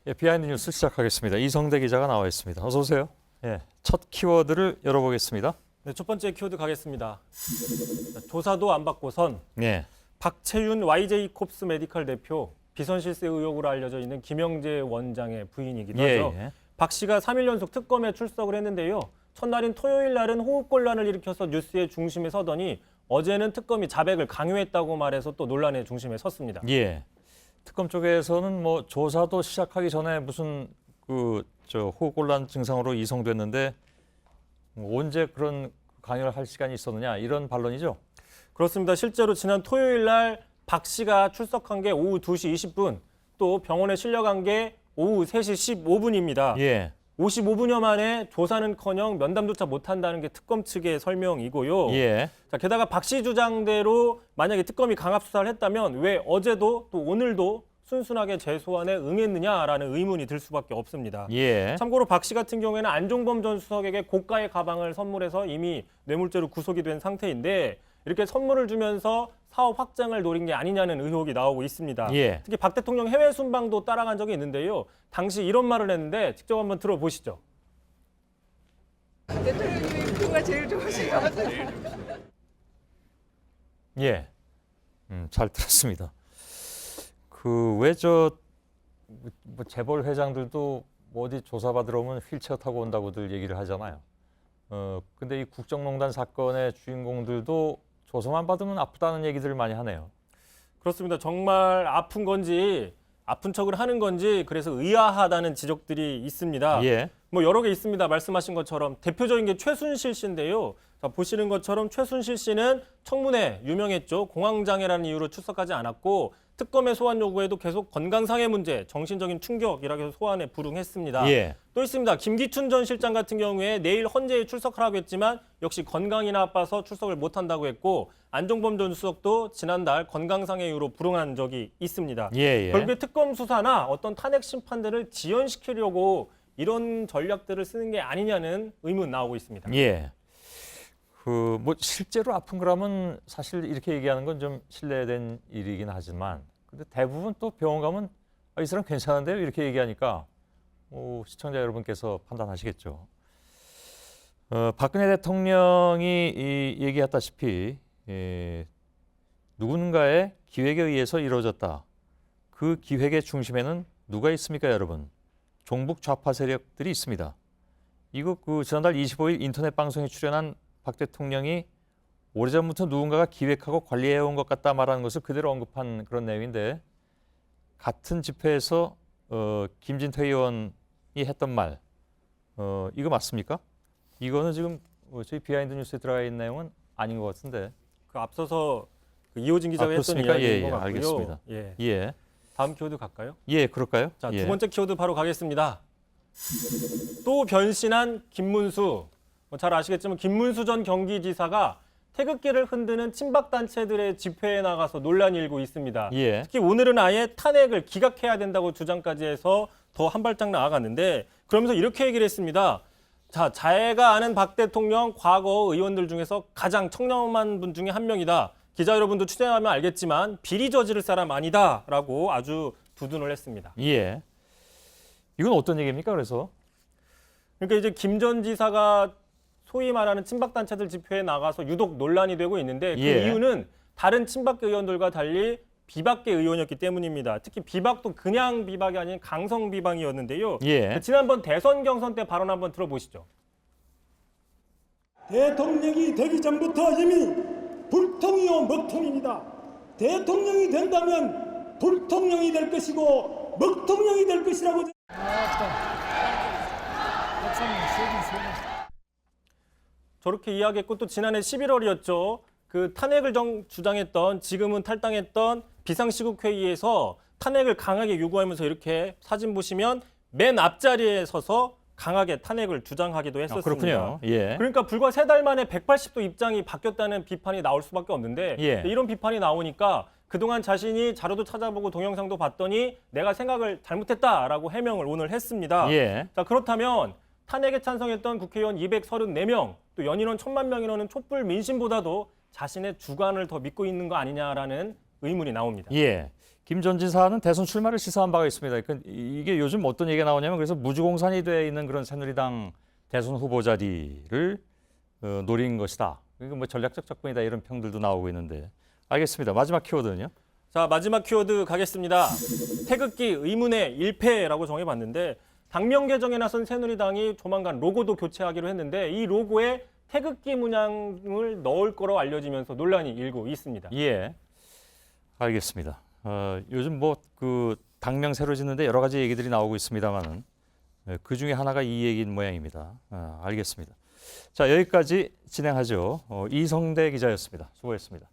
예, 비하인드 뉴스 시작하겠습니다. 이성대 기자가 나와 있습니다. 어서 오세요. 예, 첫 키워드를 열어보겠습니다. 네, 첫 번째 키워드 가겠습니다. 조사도 안 받고선 예, 박채윤 YJ콥스 메디컬 대표 비선 실세 의혹으로 알려져 있는 김영재 원장의 부인이기도 하죠. 박 씨가 3일 연속 특검에 출석을 했는데요. 첫날인 토요일 날은 호흡곤란을 일으켜서 뉴스의 중심에 서더니 어제는 특검이 자백을 강요했다고 말해서 또 논란의 중심에 섰습니다. 예. 특검 쪽에서는 뭐 조사도 시작하기 전에 무슨 호흡곤란 증상으로 이송됐는데 언제 그런 강요를 할 시간이 있었느냐 이런 반론이죠. 그렇습니다. 실제로 지난 토요일 날 박 씨가 출석한 게 오후 2시 20분, 또 병원에 실려간 게 오후 3시 15분입니다. 예. 55분여 만에 조사는커녕 면담조차 못한다는 게 특검 측의 설명이고요. 예. 자, 게다가 박 씨 주장대로 만약에 특검이 강압 수사를 했다면 왜 어제도 또 오늘도 순순하게 재소환에 응했느냐라는 의문이 들 수밖에 없습니다. 예. 참고로 박 씨 같은 경우에는 안종범 전 수석에게 고가의 가방을 선물해서 이미 뇌물죄로 구속이 된 상태인데 이렇게 선물을 주면서 사업 확장을 노린 게 아니냐는 의혹이 나오고 있습니다. 예. 특히 박 대통령 해외 순방도 따라간 적이 있는데요. 당시 이런 말을 했는데 직접 한번 들어보시죠. 대통령님이 누가 제일 좋으신 것 같아요. 예. 잘 들었습니다. 왜 뭐 재벌 회장들도 뭐 어디 조사받으러 오면 휠체어 타고 온다고들 얘기를 하잖아요. 근데 이 국정농단 사건의 주인공들도 조사만 받으면 아프다는 얘기들을 많이 하네요. 그렇습니다. 정말 아픈 건지 아픈 척을 하는 건지 그래서 의아하다는 지적들이 있습니다. 예. 뭐 여러 개 있습니다. 말씀하신 것처럼 대표적인 게 최순실 씨인데요. 자, 보시는 것처럼 최순실 씨는 청문회 유명했죠. 공황장애라는 이유로 출석하지 않았고 특검의 소환 요구에도 계속 건강상의 문제, 정신적인 충격이라고 해서 소환에 불응했습니다. 예. 또 있습니다. 김기춘 전 실장 같은 경우에 내일 헌재에 출석하라고 했지만 역시 건강이 나빠서 출석을 못한다고 했고 안종범 전 수석도 지난달 건강상의 이유로 불응한 적이 있습니다. 예. 결국에 특검 수사나 어떤 탄핵 심판들을 지연시키려고 이런 전략들을 쓰는 게 아니냐는 의문 나오고 있습니다. 예. 뭐 실제로 아픈 거라면 사실 이렇게 얘기하는 건 좀 실례된 일이긴 하지만 근데 대부분 또 병원 가면 이 사람 괜찮은데요? 이렇게 얘기하니까 시청자 여러분께서 판단하시겠죠. 박근혜 대통령이 얘기했다시피 누군가의 기획에 의해서 이루어졌다. 그 기획의 중심에는 누가 있습니까, 여러분? 종북 좌파 세력들이 있습니다. 이거 지난달 25일 인터넷 방송에 출연한 박 대통령이 오래전부터 누군가가 기획하고 관리해온 것 같다 말하는 것을 그대로 언급한 그런 내용인데 같은 집회에서 김진태 의원이 했던 말 이거 맞습니까? 이거는 지금 저희 비하인드 뉴스에 들어가 있는 내용은 아닌 것 같은데. 앞서서 이호진 기자가 했던 그렇습니까? 이야기인 예, 것 같고요. 알겠습니다. 예. 예. 다음 키워드 갈까요? 예, 그럴까요? 자, 예. 두 번째 키워드 바로 가겠습니다. 또 변신한 김문수. 잘 아시겠지만 김문수 전 경기지사가 태극기를 흔드는 친박단체들의 집회에 나가서 논란이 일고 있습니다. 예. 특히 오늘은 아예 탄핵을 기각해야 된다고 주장까지 해서 더 한 발짝 나아갔는데 그러면서 이렇게 얘기를 했습니다. 자, 자해가 아는 박 대통령 과거 의원들 중에서 가장 청렴한 분 중에 한 명이다. 기자 여러분도 취재하면 알겠지만 비리 저지를 사람 아니다라고 아주 두둔을 했습니다. 예. 이건 어떤 얘기입니까? 그래서 그러니까 이제 김 전 지사가 소위 말하는 친박단체들 집회에 나가서 유독 논란이 되고 있는데 그 예. 이유는 다른 친박계 의원들과 달리 비박계 의원이었기 때문입니다. 특히 비박도 그냥 비박이 아닌 강성 비박이었는데요. 예. 지난번 대선 경선 때 발언 한번 들어보시죠. 대통령이 되기 전부터 이미 불통이요 먹통입니다. 대통령이 된다면 불통령이 될 것이고 먹통령이 될 것이라고. 저렇게 이야기했고 또 지난해 11월이었죠. 그 탄핵을 주장했던 지금은 탈당했던 비상시국회의에서 탄핵을 강하게 요구하면서 이렇게 사진 보시면 맨 앞자리에 서서 강하게 탄핵을 주장하기도 했었습니다. 그렇군요. 예. 그러니까 불과 3달 만에 180도 입장이 바뀌었다는 비판이 나올 수밖에 없는데 예. 이런 비판이 나오니까 그동안 자신이 자료도 찾아보고 동영상도 봤더니 내가 생각을 잘못했다라고 해명을 오늘 했습니다. 예. 자, 그렇다면 탄핵에 찬성했던 국회의원 234명, 또 연인원 1,000만 명이라는 촛불 민심보다도 자신의 주관을 더 믿고 있는 거 아니냐라는 의문이 나옵니다. 예. 김 전 지사는 대선 출마를 시사한 바가 있습니다. 그러니까 이게 요즘 어떤 얘기가 나오냐면 그래서 무주공산이 되어 있는 그런 새누리당 대선 후보 자리를 노린 것이다. 이거 뭐 전략적 접근이다 이런 평들도 나오고 있는데 알겠습니다. 마지막 키워드는요? 자, 마지막 키워드 가겠습니다. 태극기 의문의 1패라고 정해봤는데 당명 개정에 나선 새누리당이 조만간 로고도 교체하기로 했는데 이 로고에 태극기 문양을 넣을 거로 알려지면서 논란이 일고 있습니다. 예. 알겠습니다. 요즘 뭐 그 당명 새로 짓는데 여러 가지 얘기들이 나오고 있습니다만은 그 중에 하나가 이 얘기인 모양입니다. 알겠습니다. 자, 여기까지 진행하죠. 이성대 기자였습니다. 수고했습니다.